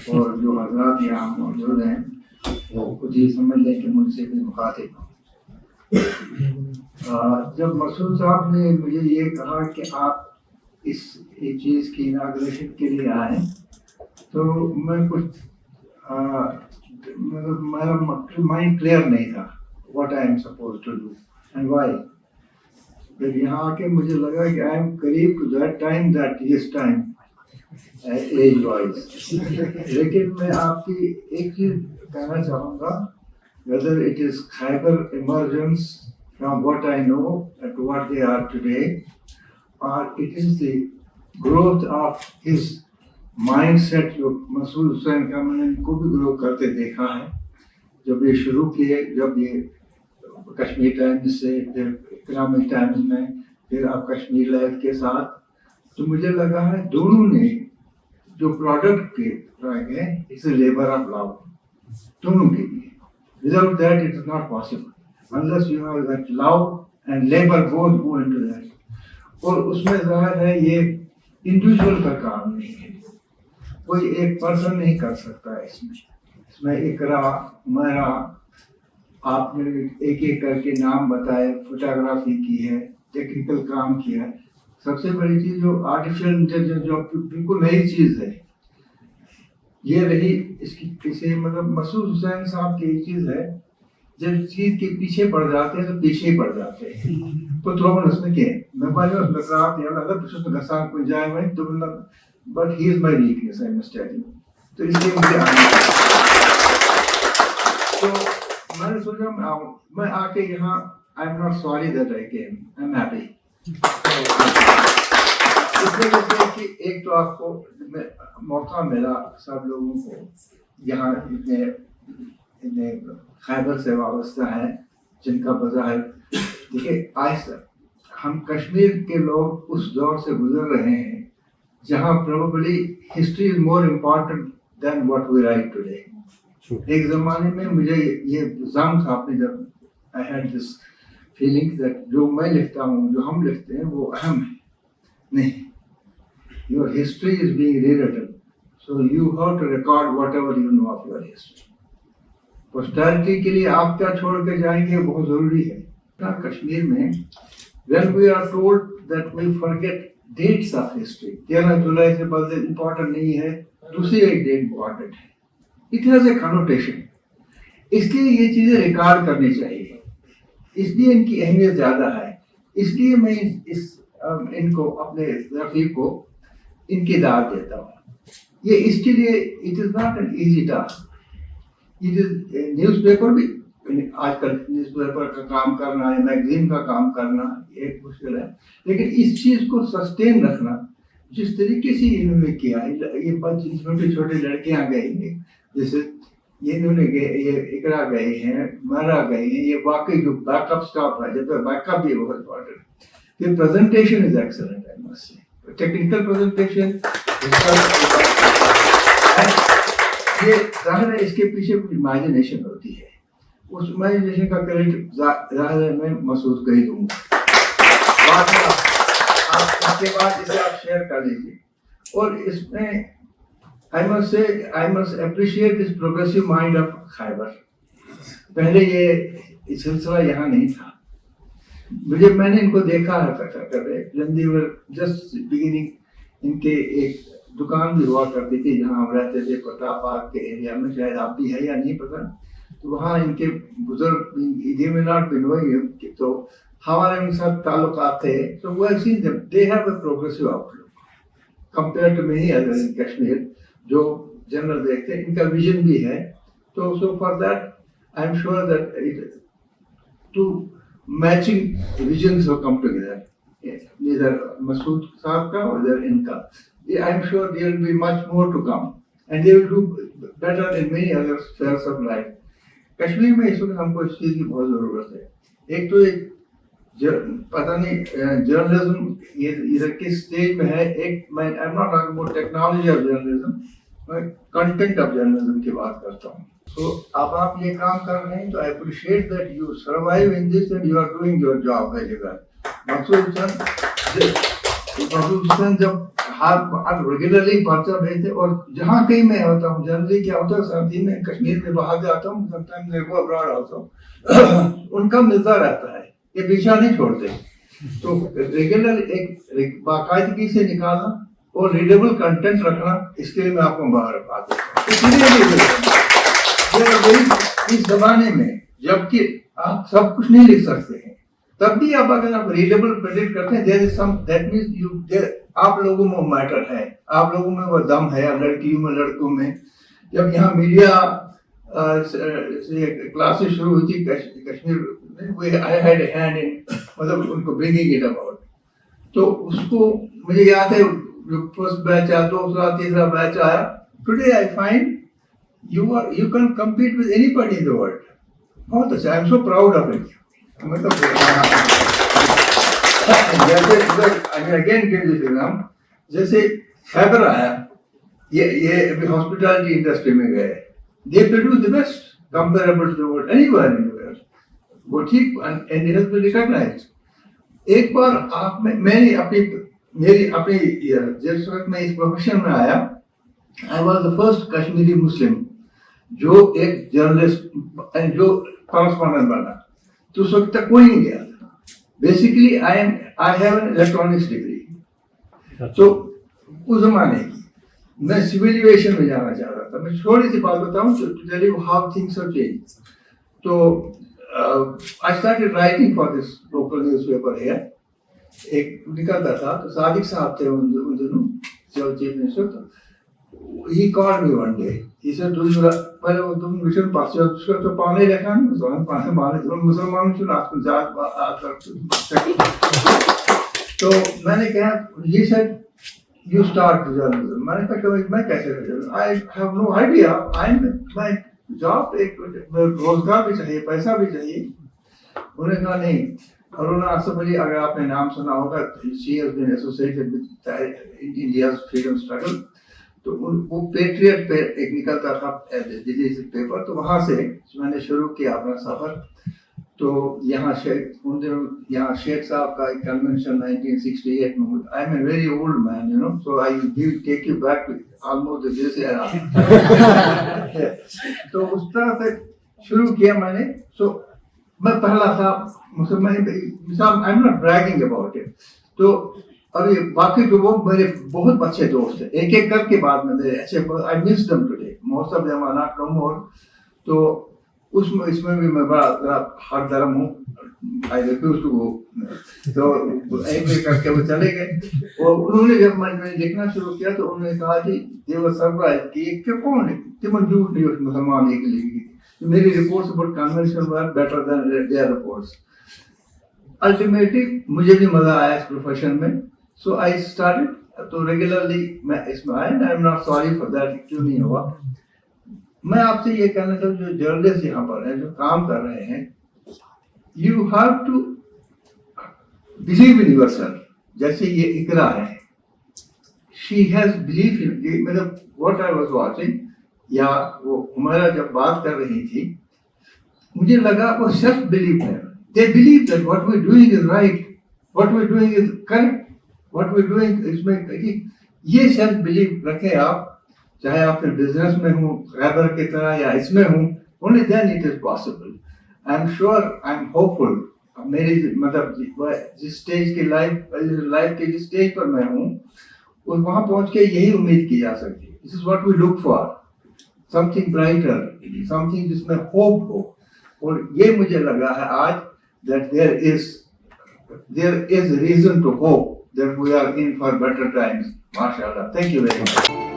और जो हजरात यहाँ मौजूद हैं वो खुद ही समझ लें कि मुझसे भी मुखातिब हो। जब मसूद साहब ने मुझे ये कहा कि आप इस चीज़ की इनाग्रेशन के लिए आए, तो मैं कुछ मतलब मेरा माइंड क्लियर नहीं था what I am suppose to do and why. फिर यहाँ आके मुझे लगा कि आई एम करीब to that time that this time age wise. लेकिन मैं आपकी एक चीज़ कहना चाहूँगा, whether it is Khyber emergence from what I know to what they are today, or it is the growth of his mindset जो मसूद हुसैन का मैंने इनको भी ग्रो करते देखा है। जब ये शुरू किए, जब ये कश्मीर टाइम्स से, फिर इकोनॉमिक टाइम्स में, फिर आप कश्मीर लाइफ के साथ, तो मुझे लगा है दोनों ने जो प्रोडक्ट के है it's a labour of love दोनों के लिए। Without that, it is not possible. Unless you have that love and labor both go into that. और उसमें ज़ाहिर है ये इंडिविजुअल का काम नहीं है, कोई एक पर्सन नहीं कर सकता है इसमें इकरा मेरा, आपने एक एक करके नाम बताए, फोटोग्राफी की है, टेक्निकल काम किया है। सबसे बड़ी चीज़ जो आर्टिफिशियल इंटेलिजेंस जो बिल्कुल नई चीज़ है ये रही, इसकी पीछे मतलब मसूद हुसैन साहब की एक चीज़ है, जब चीज़ के पीछे पड़ जाते हैं तो पीछे ही पड़ जाते हैं। तो थोड़ा उसमें क्या मैं पानी उसमें खराब या लगा कुछ उसमें घसा कोई जाए मैं तो मतलब but he is my weakness I must tell you. तो इसलिए मुझे आना, तो मैंने सोचा मैं आके यहाँ I am not sorry that I came, I am happy. इसलिए कि एक तो आपको मौका मिला सब लोगों को यहाँ इतने खैबर से वाबस्ता है जिनका बज़ाहिर देखिए आज हम कश्मीर के लोग उस दौर से गुजर रहे हैं जहाँ probably history is more important than what we write today. एक ज़माने में मुझे ये जाम था अपने, जब I had this feeling that जो मैं लिखता हूँ, जो हम लिखते हैं वो अहम है नहीं। Your history is being rewritten, so you have to record whatever you know of your history. Posterity के लिए आप क्या छोड़ के जाएंगे बहुत ज़रूरी है। ना कश्मीर में when we are told that we forget dates of history, 13 जुलाई से बड़े इम्पोर्टेंट नहीं है, दूसरी एक डेट इम्पोर्टेंट है, it has a connotation, इसलिए ये चीज़ें रिकॉर्ड करनी चाहिए, इसलिए इनकी अहमियत ज़्यादा है। इसलिए मैं इनको अपने रफ़ीक को इनकी दाद देता हूँ। ये इसके लिए it is not an easy task. It is newspaper भी, आजकल न्यूज़पेपर का काम करना है, मैगजीन का काम करना एक मुश्किल है, लेकिन इस चीज़ को सस्टेन रखना जिस तरीके से इन्होंने किया, ये बच्चे छोटे छोटे लड़कियाँ गई हैं, जैसे ये इन्होंने ये इकरा गए हैं, मरा गए हैं, ये वाकई जो बैकअप स्टाफ है, जब बैकअप भी बहुत इम्पोर्टेंट। फिर presentation is excellent, I must say technical presentation ये जाहिर है इसके पीछे कुछ इमेजिनेशन होती है, उस इमेजिनेशन का क्रेडिट जाहिर है मैं मसूद को ही दूंगा। आप इसके बाद इसे आप शेयर कर लीजिए। और इसमें I must appreciate this progressive mind of Khyber. पहले ये सिलसिला यहाँ नहीं था, मैंने इनको देखा है जस्ट बिगिनिंग। इनके एक दुकान भी हुआ करती थी जहाँ हम रहते थे, कोटा पार्क के एरिया में, शायद आप भी है या नहीं पता। तो वहाँ इनके बुजुर्ग तो हमारे उनके साथ ताल्लुकात थे। तो वो they have a progressive outlook compare to many other in Kashmir जो जनरल देखते हैं, इनका विजन भी है। तो so for that I am sure that two matching visions will come together, neither Masood Saab ka or either inka. I'm sure there will be much more to come and they will do better in many other spheres of life. Kashmir में इस वक्त हमको इस चीज़ की बहुत ज़रूरत है। एक तो एक पता नहीं जर्नलिज्म ये इधर किस स्टेज में है। एक मैं I am not talking about technology of journalism, मैं कंटेंट ऑफ जर्नलिज्म की बात करता हूँ। So, अब आप ये काम कर रहे हैं तो I appreciate that you survive in this and you are doing your job very well. Maqsood sir तो जब हाथ रेगुलरली पर्चा भेजते, और जहाँ कहीं मैं होता हूँ, जनरली क्या होता है सर्दी में कश्मीर में बाहर जाता हूँ, समटाइम मेरे को अब्रॉड आता हूँ, उनका मिलता रहता है, ये पीछा नहीं छोड़ते। तो रेगुलर एक बाकायदगी से निकालना और रीडेबल कंटेंट रखना, इसके लिए मैं आपको मुबारकबाद देता हूँ। इस जमाने में जबकि आप सब कुछ नहीं लिख सकते हैं, तब भी आप अगर आप रीडेबल प्रेडिक्ट करते हैं, there is some, that means you, आप लोगों में मैटर है, आप लोगों में वो दम है, लड़कियों में लड़कों में। जब यहाँ मीडिया क्लासेस शुरू हुई थी कश्मीर में, I had a hand in, मतलब उनको ब्रिंगिंग इट अबाउट। तो उसको मुझे याद है, फर्स्ट बैच आया, दूसरा तीसरा बैच आया, today I find you can compete with anybody in the world. बहुत अच्छा, I am so proud of it. मतलब जैसे अगेन गिव दिस एग्जाम्पल, जैसे खैबर आया, ये अभी हॉस्पिटैलिटी इंडस्ट्री में गए, they produce the best comparable to the world anywhere in the world, वो ठीक, and it has been recognised. एक बार आप में मैंने अपनी जिस वक्त मैं इस प्रोफेशन में आया, I was the first Kashmiri Muslim जो एक जर्नलिस्ट एंड जो कॉरेस्पॉन्डेंट बना, तो उस वक्त तक कोई नहीं गया था। Basically I have an electronics degree. तो उस जमाने की मैं सिविल एविएशन में जाना चाह रहा था। मैं थोड़ी सी बात बताऊं to tell you how things have change. तो I started writing for this local newspaper here. एक निकलता था, तो सादिक साहब थे उन दिनों chief minister. He called me one day. He said, पहले वो तुम मिशन पास हो, उसका तो पाने रखा नहीं, तो हम पाने माने, तो मुसलमान चुना आपको जात तो मैंने कहा, he said, you start journalism. मैंने कहा मैं कैसे करूँ? I have no idea. मैं जॉब, एक रोजगार भी चाहिए, पैसा भी चाहिए। उन्होंने कहा नहीं, अरुणा आसफ अली, अगर आपने नाम सुना होगा, she has been associated with India's freedom struggle। तो वो पेट्रियट पे एक निकलता था दिल्ली से पेपर, तो वहाँ से मैंने शुरू किया अपना सफर। तो यहाँ उन दिनों यहाँ शेख साहब का एक कन्वेंशन 1968 में, I am a very old man, you know, so I take you back almost this era. तो उस तरह से शुरू किया मैंने। सो मैं पहला था मुसलमान, I am not bragging about it. तो अभी बाकी तो वो मेरे बहुत अच्छे दोस्त हैं, एक एक करके बाद में मेरे अच्छे, I miss them today, most of them are not no more. तो उसमें इसमें भी मैं बड़ा हर धर्म हूँ, आई रिफ्यूज टू गो। तो एक एक करके वो चले गए। और उन्होंने जब मैंने लिखना शुरू किया, तो उन्होंने कहा कि दे वर सरप्राइज्ड कि क्या कौन है, तिमन झूठ नहीं मुसलमान एक लिखी। मेरी reports about convention were better than their reports. Ultimately मुझे भी मजा आया इस प्रोफेशन में। So I started, तो रेगुलरली मैं इसमें आया, I am not sorry for that, क्यों नहीं हुआ। मैं आपसे ये कहना चाहूँ, जो जर्नलिस्ट यहाँ पर हैं, जो काम कर रहे हैं, you have to believe in yourself. जैसे ये इकरा है, शी हैज बिलीव इन, मतलब व्हाट आई वाज वाचिंग, या वो हुमैरा जब बात कर रही थी, मुझे लगा वो सेल्फ बिलीव है। They believe that what we doing is right, what we doing is correct, what we doing, इसमें ये सेल्फ बिलीव रखें आप, चाहे आप फिर बिजनेस में हो खैबर की तरह या इसमें हो, only then it is possible. I am sure, I am hopeful. मेरी मतलब जिस स्टेज की लाइफ के जिस स्टेज पर मैं हूँ, वहाँ पहुँच के यही उम्मीद की जा सकती है। This is what we look for, something brighter, something जिसमें होप हो। और ये मुझे लगा है आज that there is reason to hope that we are in for better times. MashaAllah. Thank you very much.